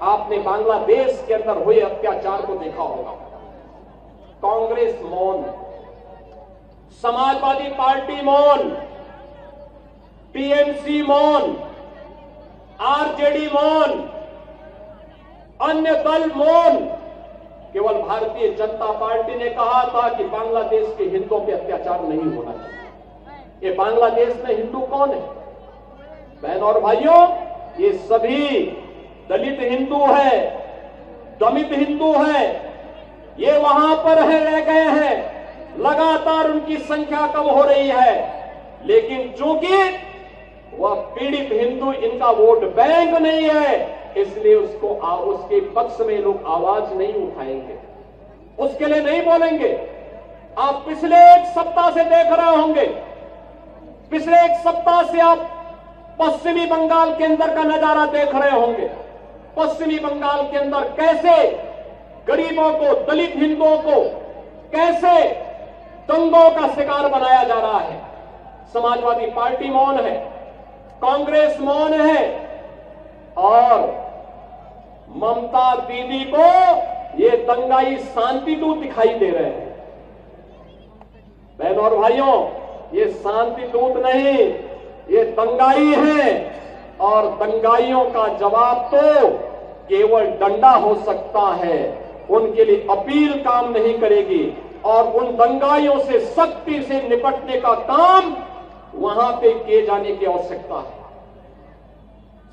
आपने बांग्लादेश के अंदर हुए अत्याचार को देखा होगा। कांग्रेस मौन, समाजवादी पार्टी मौन, टीएमसी मौन, आरजेडी मौन, अन्य दल मौन। केवल भारतीय जनता पार्टी ने कहा था कि बांग्लादेश के हिंदुओं पे अत्याचार नहीं होना चाहिए। ये बांग्लादेश में हिंदू कौन है? बहन और भाइयों, ये सभी दलित हिंदू है, दमित हिंदू है। ये वहां पर रह गए हैं, लगातार उनकी संख्या कम हो रही है, लेकिन चूंकि वह पीड़ित हिंदू इनका वोट बैंक नहीं है, इसलिए उसके पक्ष में लोग आवाज नहीं उठाएंगे, उसके लिए नहीं बोलेंगे। आप पिछले एक सप्ताह से देख रहे होंगे, पिछले एक सप्ताह से आप पश्चिमी बंगाल के अंदर का नजारा देख रहे होंगे। पश्चिमी बंगाल के अंदर कैसे गरीबों को, दलित हिंदुओं को कैसे दंगों का शिकार बनाया जा रहा है। समाजवादी पार्टी मौन है, कांग्रेस मौन है, और ममता दीदी को ये दंगाई शांति दूत दिखाई दे रहे हैं। बहनों और भाइयों, ये शांति दूत नहीं, ये दंगाई है, और दंगाइयों का जवाब तो केवल डंडा हो सकता है। उनके लिए अपील काम नहीं करेगी, और उन दंगाइयों से सख्ती से निपटने का काम वहां पे किए जाने की आवश्यकता है,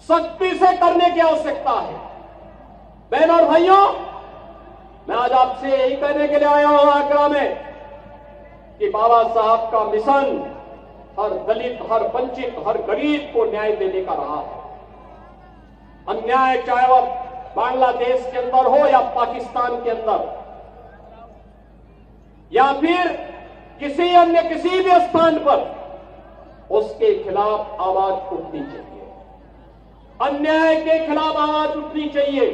सख्ती से करने की आवश्यकता है। बहन और भाइयों, मैं आज आपसे यही कहने के लिए आया हूं आगरा में कि बाबा साहब का मिशन हर दलित, हर वंचित, हर गरीब को न्याय देने का रहा है। अन्याय चाहे वह बांग्लादेश के अंदर हो या पाकिस्तान के अंदर, या फिर किसी अन्य किसी भी स्थान पर, उसके खिलाफ आवाज उठनी चाहिए, अन्याय के खिलाफ आवाज उठनी चाहिए।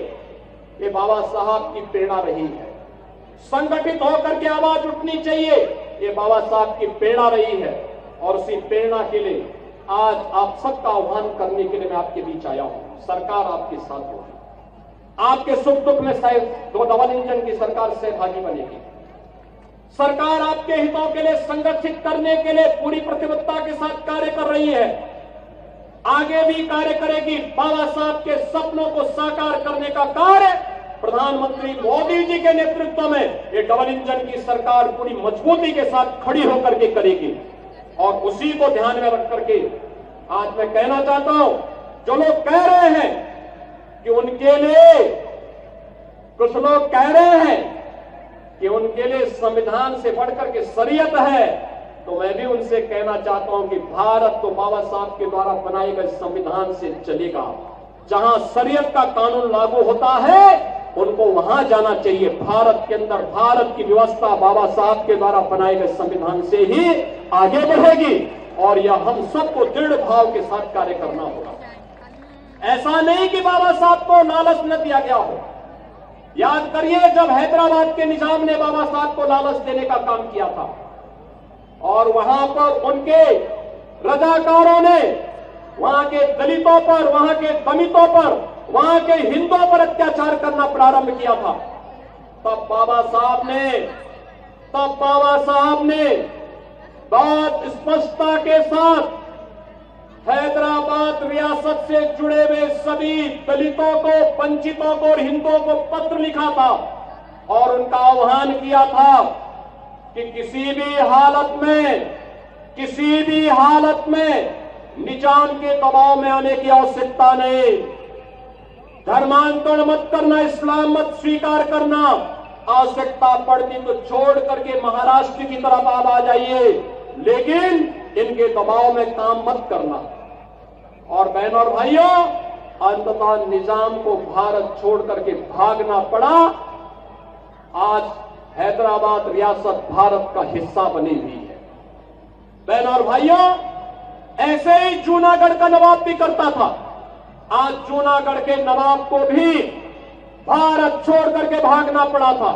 ये बाबा साहब की प्रेरणा रही है। संगठित होकर के आवाज उठनी चाहिए, ये बाबा साहब की प्रेरणा रही है। और उसी प्रेरणा के लिए आज आप सबका आह्वान करने के लिए मैं आपके बीच आया हूं। सरकार आपके साथ होगी, आपके सुख दुख में शायद दो डबल इंजन की सरकार सहभागी बनेगी। सरकार आपके हितों के लिए संगठित करने के लिए पूरी प्रतिबद्धता के साथ कार्य कर रही है, आगे भी कार्य करेगी। बाबा साहब के सपनों को साकार करने का कार्य प्रधानमंत्री मोदी जी के नेतृत्व में ये डबल इंजन की सरकार पूरी मजबूती के साथ खड़ी होकर के करेगी। और उसी को ध्यान में रख करके आज मैं कहना चाहता हूं, जो लोग कह रहे हैं कि उनके लिए, कुछ लोग कह रहे हैं कि उनके लिए संविधान से बढ़कर के शरीयत है, तो मैं भी उनसे कहना चाहता हूं कि भारत तो बाबा साहब के द्वारा बनाए गए संविधान से चलेगा। जहां शरीयत का कानून लागू होता है उनको वहां जाना चाहिए। भारत के अंदर भारत की व्यवस्था बाबा साहब के द्वारा बनाए गए संविधान से ही आगे बढ़ेगी, और यह हम सबको दृढ़ भाव के साथ कार्य करना होगा। ऐसा नहीं कि बाबा साहब को लालच न दिया गया हो। याद करिए, जब हैदराबाद के निजाम ने बाबा साहब को लालच देने का काम किया था, और वहां पर उनके रजाकारों ने वहां के दलितों पर, वहां के दमितों पर, वहां के हिंदुओं पर अत्याचार करना प्रारंभ किया था, तब बाबा साहब ने बहुत स्पष्टता के साथ हैदराबाद रियासत से जुड़े हुए सभी दलितों को, वंचितों को और हिंदुओं को पत्र लिखा था, और उनका आह्वान किया था कि किसी भी हालत में निजाम के दबाव में आने की आवश्यकता नहीं। धर्मांतरण मत करना, इस्लाम मत स्वीकार करना, आवश्यकता पड़ती तो छोड़ करके महाराष्ट्र की तरफ आप आ जाइए, लेकिन इनके दबाव में काम मत करना। और बहनों और भाइयों, अंततः निजाम को भारत छोड़ करके भागना पड़ा। आज हैदराबाद रियासत भारत का हिस्सा बनी हुई है। बहनों और भाइयों, ऐसे ही जूनागढ़ का नवाब भी करता था। आज जूनागढ़ के नवाब को भी भारत छोड़ करके भागना पड़ा था।